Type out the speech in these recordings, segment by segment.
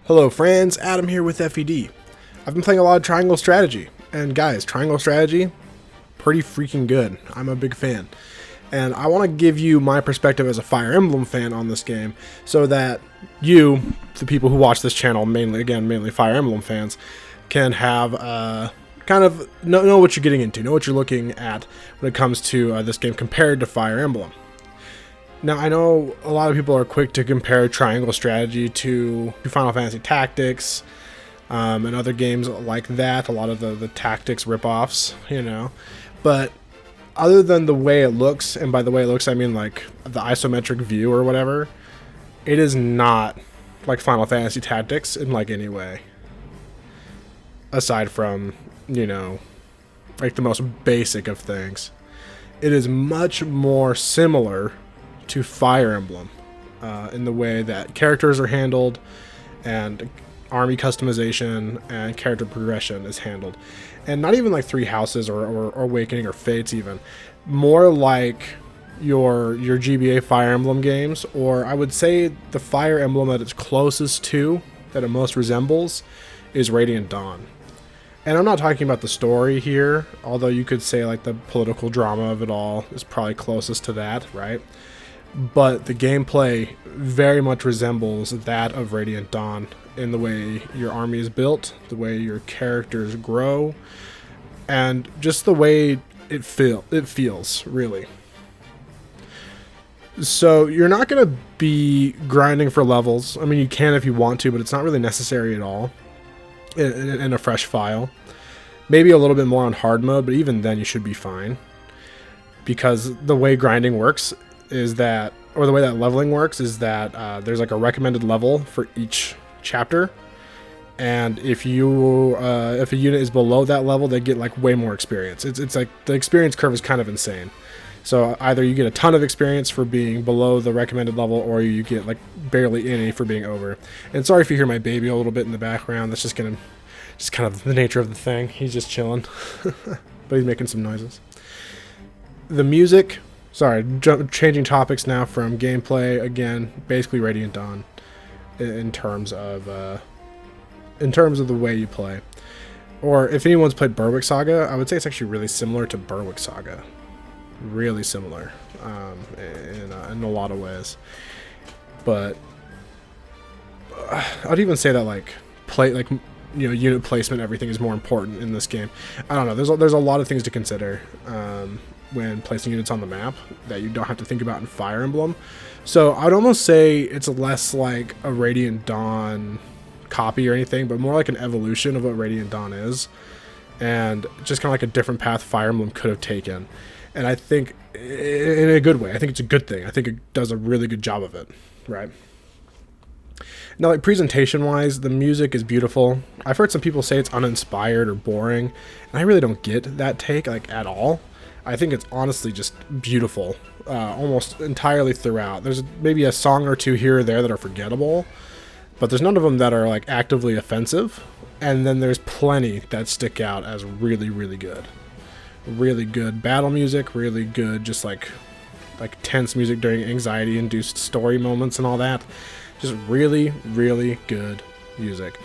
Hello friends, Adam here with FED. I've been playing a lot of Triangle Strategy, and guys, Triangle Strategy, pretty freaking good. I'm a big fan. And I want to give you my perspective as a Fire Emblem fan on this game, so that you, the people who watch this channel, mainly Fire Emblem fans, can have kind of know what you're getting into, know what you're looking at when it comes to this game compared to Fire Emblem. Now, I know a lot of people are quick to compare Triangle Strategy to Final Fantasy Tactics and other games like that, a lot of the Tactics ripoffs, you know. But other than the way it looks, and by the way it looks I mean like the isometric view or whatever, it is not like Final Fantasy Tactics in like any way. Aside from, you know, like the most basic of things. It is much more similar to Fire Emblem in the way that characters are handled and army customization and character progression is handled, and not even like Three Houses or Awakening or Fates, even more like your GBA Fire Emblem games, or I would say the Fire Emblem that it's closest to, that it most resembles, is Radiant Dawn. And I'm not talking about the story here, although you could say like the political drama of it all is probably closest to that, right? But the gameplay very much resembles that of Radiant Dawn in the way your army is built, the way your characters grow, and just the way it feels, really. So you're not going to be grinding for levels. I mean, you can if you want to, but it's not really necessary at all in a fresh file. Maybe a little bit more on hard mode, but even then you should be fine. Because the way grinding works is that, or the way that leveling works is that there's like a recommended level for each chapter, and if a unit is below that level, they get like way more experience. It's like the experience curve is kind of insane. So either you get a ton of experience for being below the recommended level, or you get like barely any for being over. And sorry if you hear my baby a little bit in the background. That's just kind of the nature of the thing. He's just chilling, but he's making some noises. The music. Sorry, changing topics now from gameplay again. Basically, Radiant Dawn, in terms of the way you play. Or if anyone's played Berwick Saga, I would say it's actually really similar to Berwick Saga. Really similar, in a lot of ways. But I'd even say that like unit placement, everything is more important in this game. I don't know. There's a lot of things to consider. When placing units on the map that you don't have to think about in Fire Emblem. So I'd almost say it's less like a Radiant Dawn copy or anything, but more like an evolution of what Radiant Dawn is, and just kind of like a different path Fire Emblem could have taken. And I think in a good way. I think it's a good thing. I think it does a really good job of it, right? Now, like presentation wise, the music is beautiful. I've heard some people say it's uninspired or boring, and I really don't get that take like at all. I think it's honestly just beautiful, almost entirely throughout. There's maybe a song or two here or there that are forgettable, but there's none of them that are like actively offensive. And then there's plenty that stick out as really, really good. Really good battle music, really good just like tense music during anxiety-induced story moments and all that. Just really, really good music.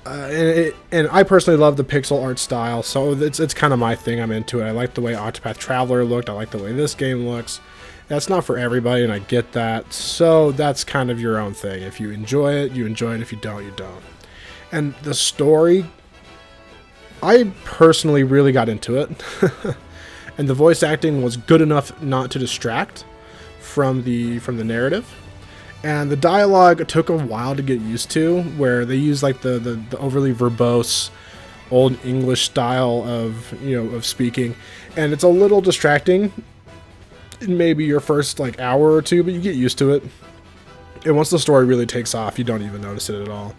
And I personally love the pixel art style, so it's kind of my thing. I'm into it. I like the way Octopath Traveler looked. I like the way this game looks. That's not for everybody, and I get that. So that's kind of your own thing. If you enjoy it, you enjoy it. If you don't, you don't. And the story, I personally really got into it. And the voice acting was good enough not to distract from the narrative. And the dialogue took a while to get used to, where they use like the overly verbose old English style of speaking, and it's a little distracting in maybe your first like hour or two, but you get used to it. And once the story really takes off, you don't even notice it at all.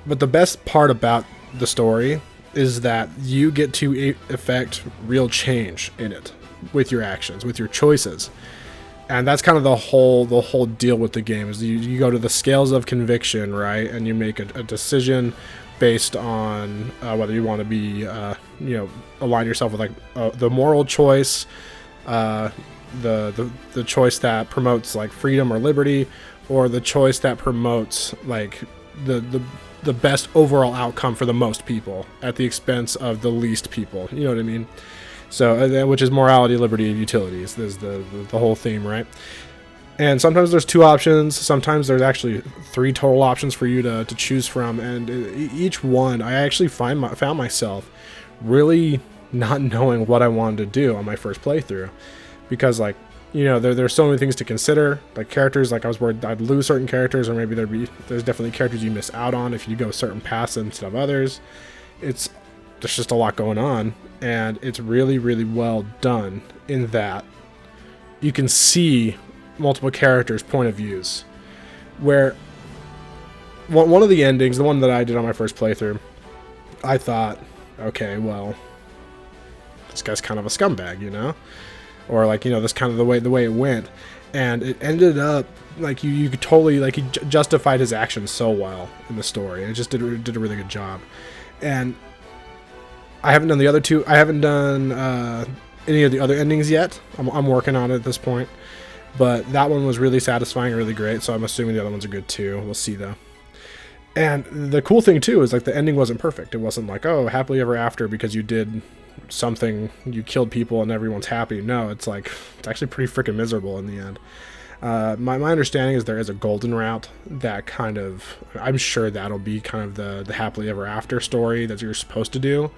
But the best part about the story is that you get to effect real change in it with your actions, with your choices. And that's kind of the whole deal with the game, is you go to the scales of conviction, right? And you make a decision based on whether you want to be, align yourself with like the moral choice, the choice that promotes like freedom or liberty, or the choice that promotes like the best overall outcome for the most people at the expense of the least people. You know what I mean? So, which is morality, liberty, and utilities. There's the whole theme, right? And sometimes there's 2 options. Sometimes there's actually 3 total options for you to choose from. And each one, I actually found myself really not knowing what I wanted to do on my first playthrough, because like, you know, there's so many things to consider. Like characters, like I was worried I'd lose certain characters, or maybe there's definitely characters you miss out on if you go certain paths instead of others. There's just a lot going on, and it's really, really well done in that you can see multiple characters' point of views. Where one of the endings, the one that I did on my first playthrough, I thought, okay, well, this guy's kind of a scumbag, you know? Or like, you know, that's kind of the way it went. And it ended up like you could totally, like, he justified his actions so well in the story. It just did a really good job. And I haven't done the other 2. I haven't done any of the other endings yet. I'm working on it at this point. But that one was really satisfying, really great. So I'm assuming the other ones are good too. We'll see though. And the cool thing too is like the ending wasn't perfect. It wasn't like, oh, happily ever after because you did something, you killed people and everyone's happy. No, it's like, it's actually pretty freaking miserable in the end. My understanding is there is a golden route that kind of, I'm sure that'll be kind of the happily ever after story that you're supposed to do.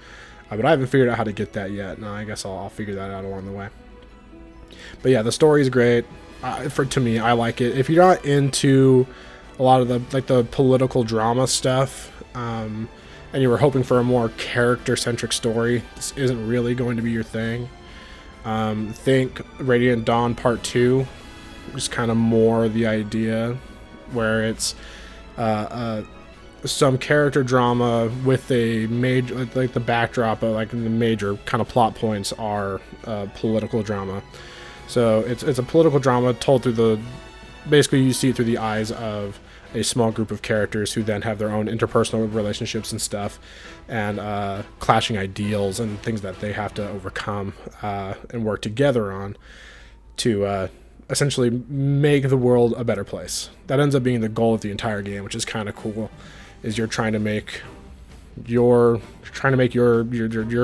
But I haven't figured out how to get that yet. No, I guess I'll figure that out along the way. But yeah, the story is great. To me, I like it. If you're not into a lot of the political drama stuff, and you were hoping for a more character-centric story, this isn't really going to be your thing. Think Radiant Dawn Part 2, just kind of more the idea where it's some character drama with a major, like the backdrop of like the major kind of plot points are political drama. So it's a political drama told through basically you see it through the eyes of a small group of characters who then have their own interpersonal relationships and stuff, and clashing ideals and things that they have to overcome and work together on to essentially make the world a better place. That ends up being the goal of the entire game, which is kind of cool. Is you're trying to make your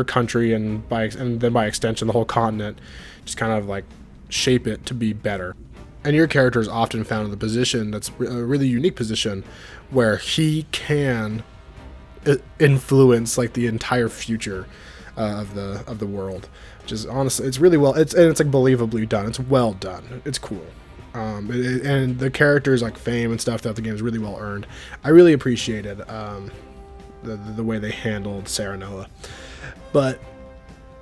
country and then by extension the whole continent, just kind of like shape it to be better. And your character is often found in the position that's a really unique position where he can influence like the entire future of the world, which is honestly, it's really well, it's like believably done. It's well done. It's cool. And the characters like fame and stuff throughout the game is really well earned. I really appreciated the way they handled Serenella. But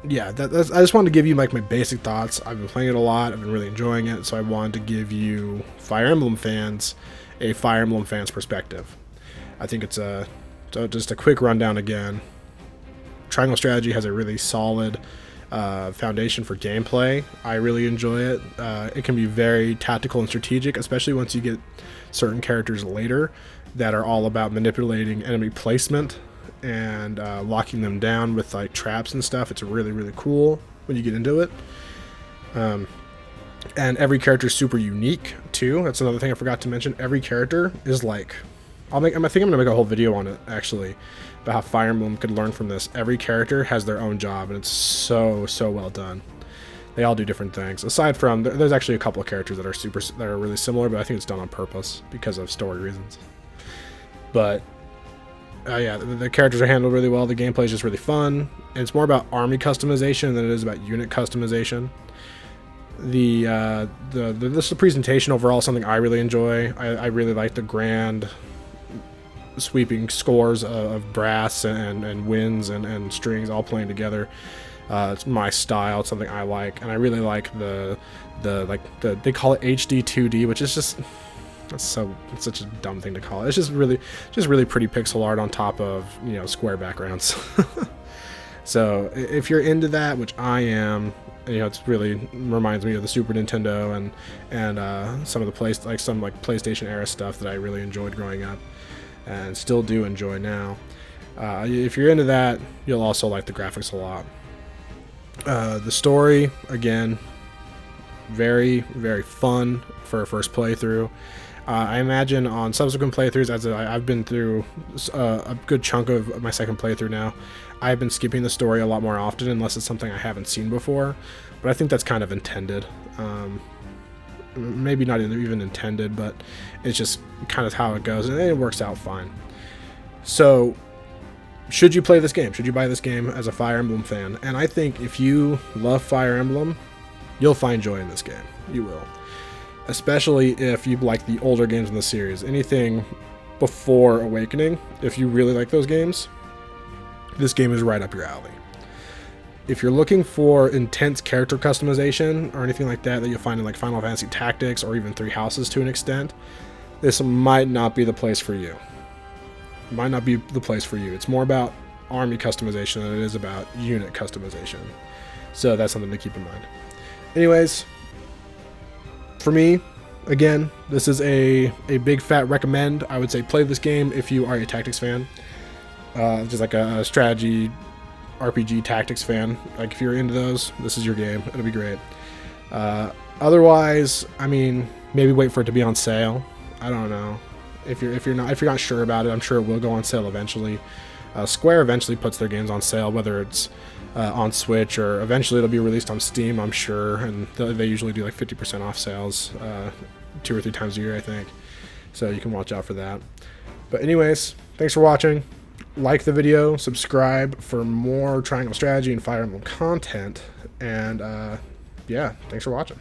yeah, I just wanted to give you like my basic thoughts. I've been playing it a lot. I've been really enjoying it. So I wanted to give you Fire Emblem fans a Fire Emblem fans perspective. I think it's so just a quick rundown again. Triangle Strategy has a really solid foundation for gameplay. I really enjoy it. It can be very tactical and strategic, especially once you get certain characters later that are all about manipulating enemy placement and locking them down with like traps and stuff. It's really, really cool when you get into it. And every character is super unique too. That's another thing I forgot to mention. Every character is like, I think I'm gonna make a whole video on it actually about how Fire Emblem could learn from this. Every character has their own job, and it's so well done. They all do different things. Aside from, there's actually a couple of characters that are really similar, but I think it's done on purpose because of story reasons. But yeah, the characters are handled really well. The gameplay is just really fun, and it's more about army customization than it is about unit customization. The presentation overall is something I really enjoy. I really like the grand sweeping scores of brass and winds and strings all playing together. It's my style. It's something I like, and I really like the they call it HD 2D, which is just it's such a dumb thing to call it. It's just really pretty pixel art on top of, you know, square backgrounds. So if you're into that, which I am, you know, it's really reminds me of the Super Nintendo and some of the PlayStation era stuff that I really enjoyed growing up and still do enjoy now. If you're into that, you'll also like the graphics a lot. The story, again, very fun for a first playthrough. I imagine on subsequent playthroughs, as I've been through a good chunk of my second playthrough now, I've been skipping the story a lot more often unless it's something I haven't seen before. But I think that's kind of intended. Maybe not even intended, but it's just kind of how it goes, and it works out fine. So, should you play this game? Should you buy this game as a Fire Emblem fan? And I think if you love Fire Emblem, you'll find joy in this game. You will. Especially if you like the older games in the series. Anything before Awakening, if you really like those games, this game is right up your alley. If you're looking for intense character customization or anything like that you'll find in like Final Fantasy Tactics or even Three Houses to an extent, this might not be the place for you. Might not be the place for you. It's more about army customization than it is about unit customization. So that's something to keep in mind. Anyways, for me, again, this is a big fat recommend. I would say play this game if you are a tactics fan. Just like a strategy, RPG tactics fan. Like if you're into those, this is your game. It'll be great. Otherwise, I mean, maybe wait for it to be on sale. I don't know. If you're not sure about it, I'm sure it will go on sale eventually. Square eventually puts their games on sale, whether it's on Switch or eventually it'll be released on Steam, I'm sure, and they usually do like 50% off sales 2 or 3 times a year, I think. So you can watch out for that. But anyways, thanks for watching. Like the video, subscribe for more Triangle Strategy and Fire Emblem content, and yeah, thanks for watching.